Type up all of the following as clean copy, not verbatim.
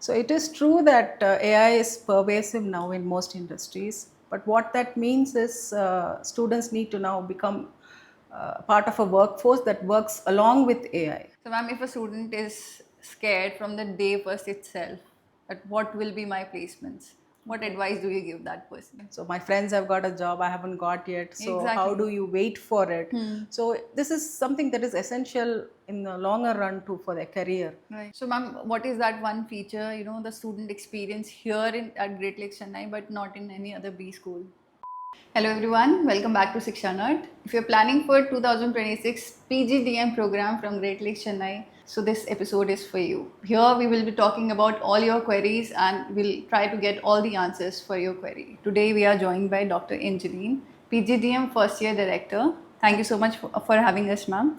So it is true that AI is pervasive now in most industries, but what that means is students need to now become part of a workforce that works along with AI. So, ma'am, if a student is scared from the day first itself, that what will be my placements? What advice do you give that person? So my friends have got a job, I haven't got yet. So how do Exactly. you wait for it? So this is something that is essential in the longer run too for their career. Right. So, ma'am, what is that one feature the student experience here in at Great Lakes Chennai, but not in any other B school? Hello everyone, welcome back to Shiksha Nerd. If you're planning for 2026 PGDM program from Great Lakes Chennai, so this episode is for you. Here we will be talking about all your queries and we'll try to get all the answers for your query. Today we are joined by Dr. Angeline, PGDM first year director. Thank you so much for having us, ma'am.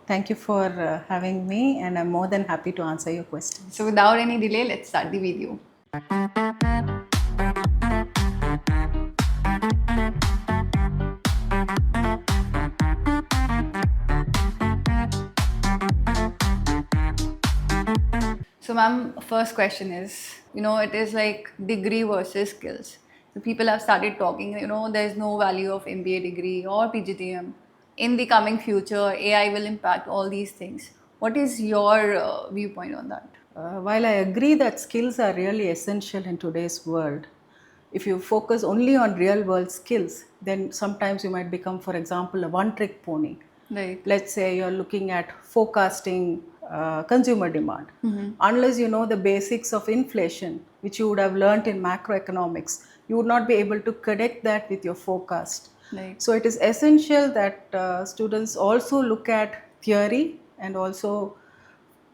Thank you for having me, and I'm more than happy to answer your questions. So without any delay, let's start the video. So, ma'am, first question is, it is like degree versus skills. So, people have started talking, there's no value of MBA degree or PGDM. In the coming future, AI will impact all these things. What is your viewpoint on that? While I agree that skills are really essential in today's world, if you focus only on real world skills, then sometimes you might become, for example, a one trick pony. Right. Let's say you're looking at forecasting consumer demand. Unless you know the basics of inflation, which you would have learned in macroeconomics, you would not be able to connect that with your forecast. Right. So it is essential that students also look at theory, and also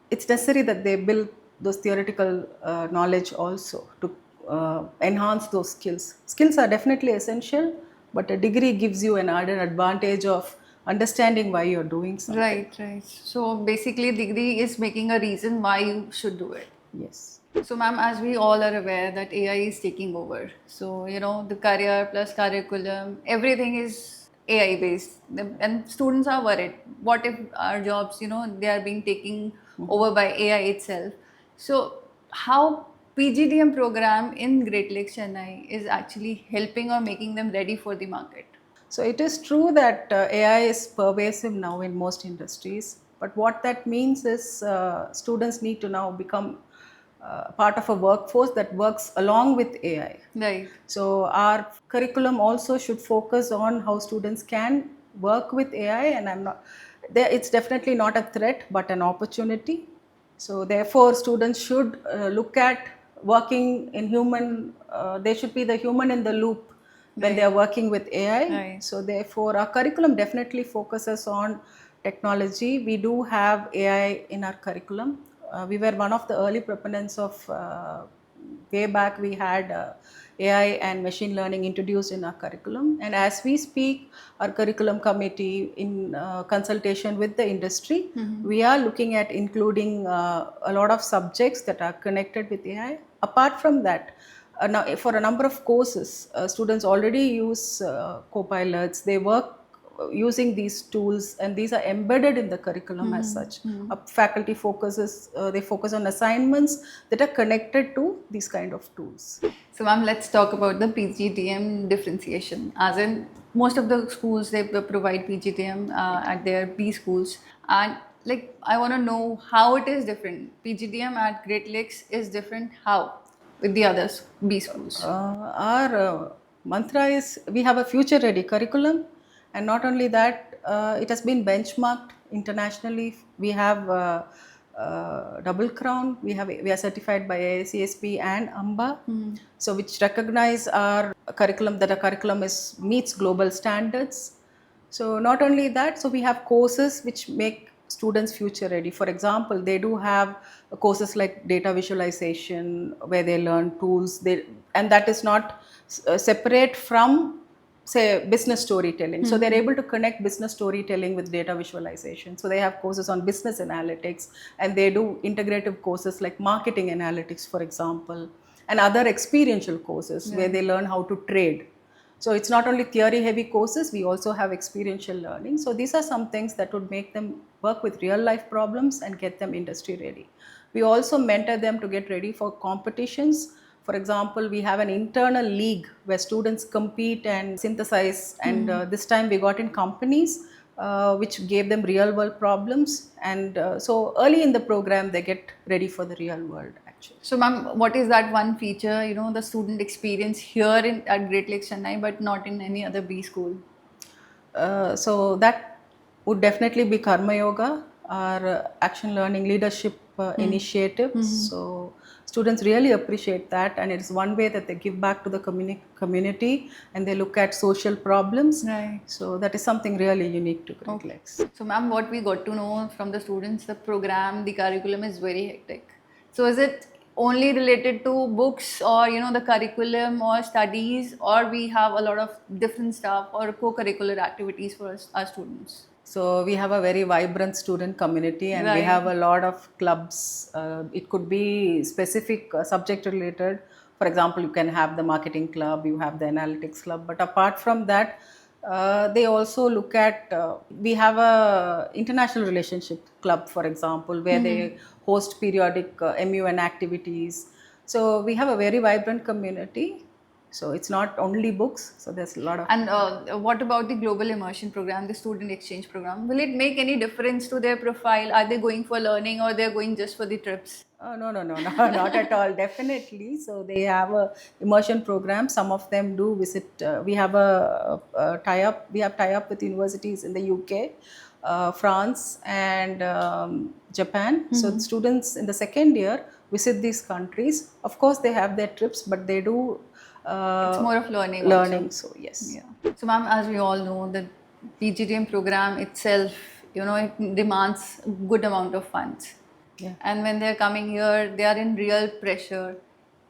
it's necessary that they build those theoretical knowledge also to enhance those skills. Skills are definitely essential, but a degree gives you an added advantage of understanding why you're doing something. Right, right. So, basically, degree is making a reason why you should do it. Yes. So, ma'am, as we all are aware that AI is taking over. So, the career plus curriculum, everything is AI based. And students are worried. What if our jobs, they are being taken over by AI itself? So, how PGDM program in Great Lakes Chennai is actually helping or making them ready for the market? So it is true that AI is pervasive now in most industries, but what that means is students need to now become part of a workforce that works along with AI. Right. So our curriculum also should focus on how students can work with AI, and I'm not there. It's definitely not a threat, but an opportunity. So therefore, students should look at working in human. They should be the human in the loop when they are working with AI. Right. So therefore, our curriculum definitely focuses on technology. We do have AI in our curriculum. We were one of the early proponents of way back we had AI and machine learning introduced in our curriculum. And as we speak, our curriculum committee, in consultation with the industry, we are looking at including a lot of subjects that are connected with AI. Apart from that, now for a number of courses, students already use copilots. They work using these tools, and these are embedded in the curriculum as such. Faculty focuses, they focus on assignments that are connected to these kind of tools. So, ma'am, let's talk about the PGDM differentiation. As in, most of the schools they provide PGDM at their B schools, and like I want to know how it is different. PGDM at Great Lakes is different. How with the others B schools? Our mantra is we have a future ready curriculum, and not only that, it has been benchmarked internationally. We have double crown. We are certified by AICSP and AMBA, so which recognize our curriculum, that our curriculum is meets global standards. So not only that, so we have courses which make students future ready. For example, they do have courses like data visualization where they learn tools, and that is not separate from, say, business storytelling. So they're able to connect business storytelling with data visualization. So they have courses on business analytics, and they do integrative courses like marketing analytics, for example, and other experiential courses where they learn how to trade. So it's not only theory heavy courses, we also have experiential learning. So these are some things that would make them work with real life problems and get them industry ready. We also mentor them to get ready for competitions. For example, we have an internal league where students compete and synthesize, and this time we got in companies which gave them real world problems. And so early in the program, they get ready for the real world actually. So, ma'am, what is that one feature, the student experience here at Great Lakes Chennai, but not in any other B school? So that would definitely be Karma Yoga, our action learning leadership initiatives. So students really appreciate that, and it's one way that they give back to the community and they look at social problems. Right. So that is something really unique to Great Lakes. So, ma'am, what we got to know from the students, the program, the curriculum is very hectic. So, is it only related to books or the curriculum or studies, or we have a lot of different stuff or co-curricular activities for us, our students? So we have a very vibrant student community, and we Right. have a lot of clubs. It could be specific subject related. For example, you can have the marketing club, you have the analytics club. But apart from that, they also look at. We have a international relationship club, for example, where they host periodic MUN activities. So we have a very vibrant community. So it's not only books. So there's a lot of. And what about the global immersion program, the student exchange program? Will it make any difference to their profile? Are they going for learning or they're going just for the trips? No, not at all. Definitely. So they have a immersion program. Some of them do visit. We have a tie-up. We have tie-up with universities in the UK, France, and Japan. So the students in the second year visit these countries. Of course, they have their trips, but they do. It's more of learning. Learning. Also. So yes. Yeah. So, ma'am, as we all know, the PGDM program itself, it demands a good amount of funds. Yeah. And when they're coming here, they are in real pressure,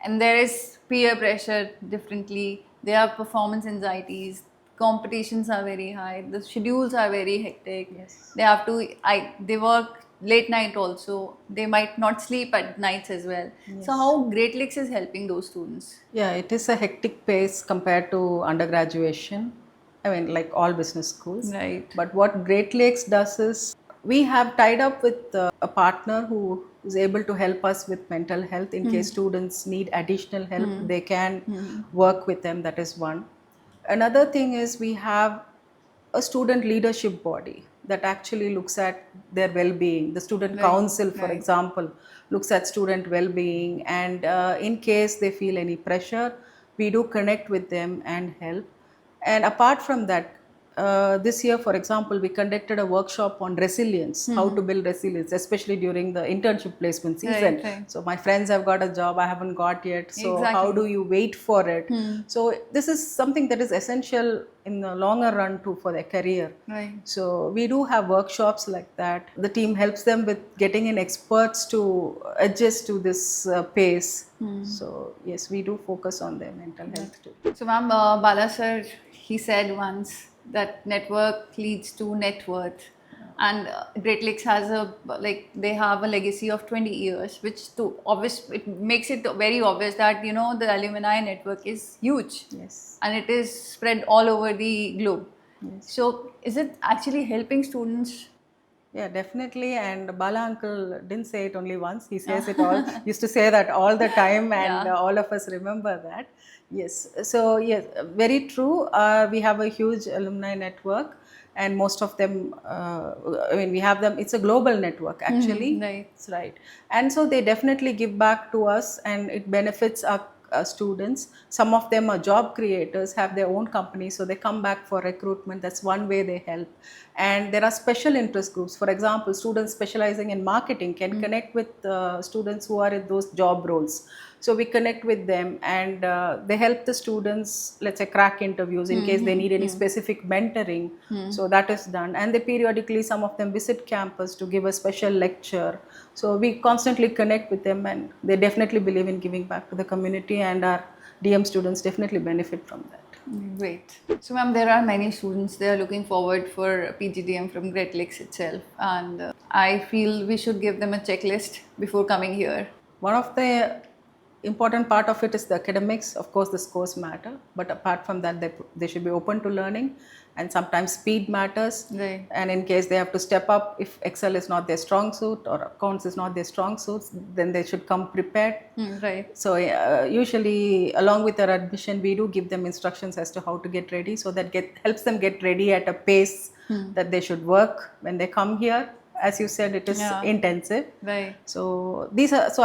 and there is peer pressure differently. They have performance anxieties. Competitions are very high. The schedules are very hectic. Yes. They have to. They work late night also. They might not sleep at nights as well. Yes. So how Great Lakes is helping those students? Yeah, it is a hectic pace compared to undergraduation. I mean, like all business schools. Right. But what Great Lakes does is we have tied up with a partner who is able to help us with mental health in case students need additional help. They can work with them. That is one. Another thing is we have a student leadership body that actually looks at their well-being. The student council, for example, looks at student well-being, and in case they feel any pressure, we do connect with them and help. And apart from that, this year, for example, we conducted a workshop on resilience, how to build resilience, especially during the internship placement season. Right. So my friends have got a job, I haven't got yet. So Exactly. how do you wait for it? So this is something that is essential in the longer run too for their career. Right. So we do have workshops like that. The team helps them with getting in experts to adjust to this pace. So yes, we do focus on their mental health too. So, ma'am, Bala sir, he said once that network leads to net worth, and Great Lakes has they have a legacy of 20 years, which it makes it very obvious that the alumni network is huge. Yes. And it is spread all over the globe. Yes. So, is it actually helping students? Yeah, definitely. And Bala uncle didn't say it only once. He says it all. Used to say that all the time, and all of us remember that. Yes. So yes, very true. We have a huge alumni network, and most of them. We have them. It's a global network actually. Right. That's right. And so they definitely give back to us, and it benefits our students. Some of them are job creators, have their own companies, so they come back for recruitment. That's one way they help. And there are special interest groups. For example, students specializing in marketing can connect with students who are in those job roles. So we connect with them, and they help the students, let's say, crack interviews in case they need any specific mentoring. So that is done. And they periodically, some of them visit campus to give a special lecture. So we constantly connect with them, and they definitely believe in giving back to the community, and our DM students definitely benefit from that. Great. So, ma'am, there are many students. They are looking forward for PGDM from Great Lakes itself, and I feel we should give them a checklist before coming here. One of the important part of it is the academics. Of course, the scores matter, but apart from that, they should be open to learning, and sometimes speed matters. Right. And in case they have to step up, if Excel is not their strong suit or accounts is not their strong suit, then they should come prepared. Right. So usually, along with their admission, we do give them instructions as to how to get ready, so that helps them get ready at a pace that they should work when they come here. As you said, it is Yeah. intensive. Right. So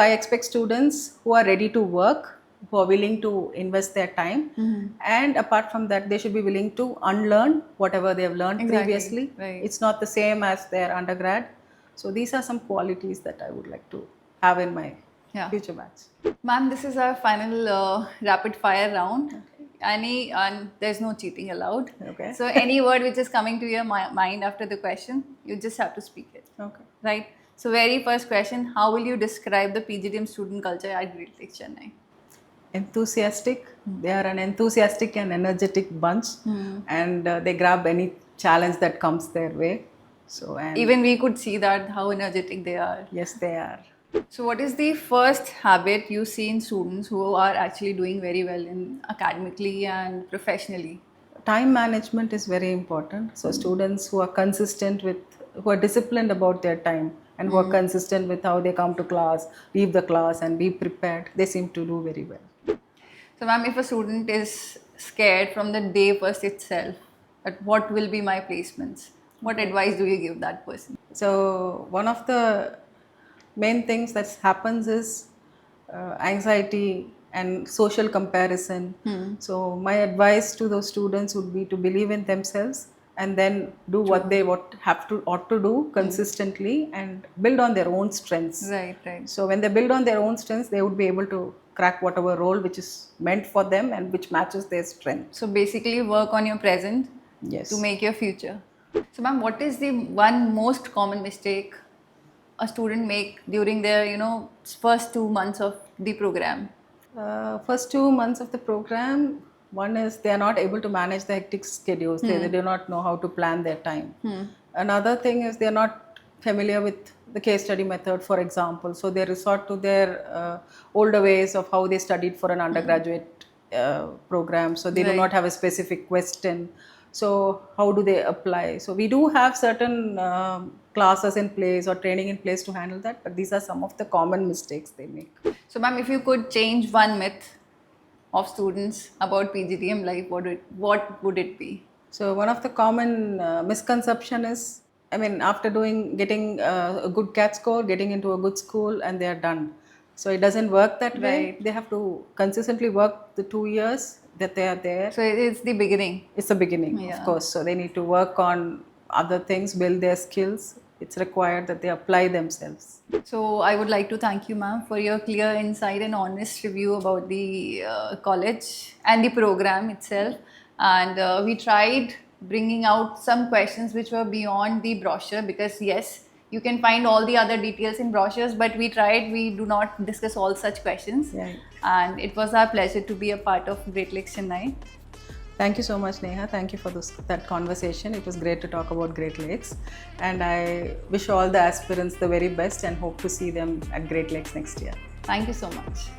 I expect students who are ready to work, who are willing to invest their time, and apart from that, they should be willing to unlearn whatever they have learned Exactly. previously. Right. It's not the same as their undergrad. So these are some qualities that I would like to have in my Yeah. future batch. Ma'am, this is our final rapid fire round. And there's no cheating allowed. Okay. So any word which is coming to your mind after the question, you just have to speak it. Okay. Right. So very first question, how will you describe the PGDM student culture at Great Lakes Chennai? Enthusiastic. They are an enthusiastic and energetic bunch, and they grab any challenge that comes their way. So and Even we could see that how energetic they are. yes, they are. So what is the first habit you see in students who are actually doing very well in academically and professionally? Time management is very important. So students who are who are disciplined about their time, and who are consistent with how they come to class, leave the class, and be prepared, they seem to do very well. So ma'am, if a student is scared from the day first itself, that what will be my placements? What advice do you give that person? So one of the main things that happens is anxiety and social comparison. So my advice to those students would be to believe in themselves, and then do what they ought to do consistently, and build on their own strengths. Right, right. So when they build on their own strengths, they would be able to crack whatever role which is meant for them and which matches their strength. So basically work on your present Yes. to make your future. So ma'am, what is the one most common mistake a student make during their first 2 months of the program? First 2 months of the program, one is they are not able to manage the hectic schedules. They do not know how to plan their time. Another thing is they are not familiar with the case study method, for example. So they resort to their older ways of how they studied for an undergraduate program. So they do Right. not have a specific question. So how do they apply? So we do have certain classes in place or training in place to handle that, but these are some of the common mistakes they make. So ma'am, if you could change one myth of students about PGDM life, what would it be? So one of the common misconception is, after getting a good CAT score, getting into a good school, and they are done. So it doesn't work that way. Right. They have to consistently work the 2 years that they are there. So it's the beginning. It's the beginning, Yeah. of course. So they need to work on other things, build their skills. It's required that they apply themselves. So I would like to thank you, ma'am, for your clear insight and honest review about the college and the program itself. And we tried bringing out some questions which were beyond the brochure, because yes, you can find all the other details in brochures, but we do not discuss all such questions. Right. And it was our pleasure to be a part of Great Lakes Chennai. Thank you so much, Neha. Thank you for that conversation. It was great to talk about Great Lakes. And I wish all the aspirants the very best and hope to see them at Great Lakes next year. Thank you so much.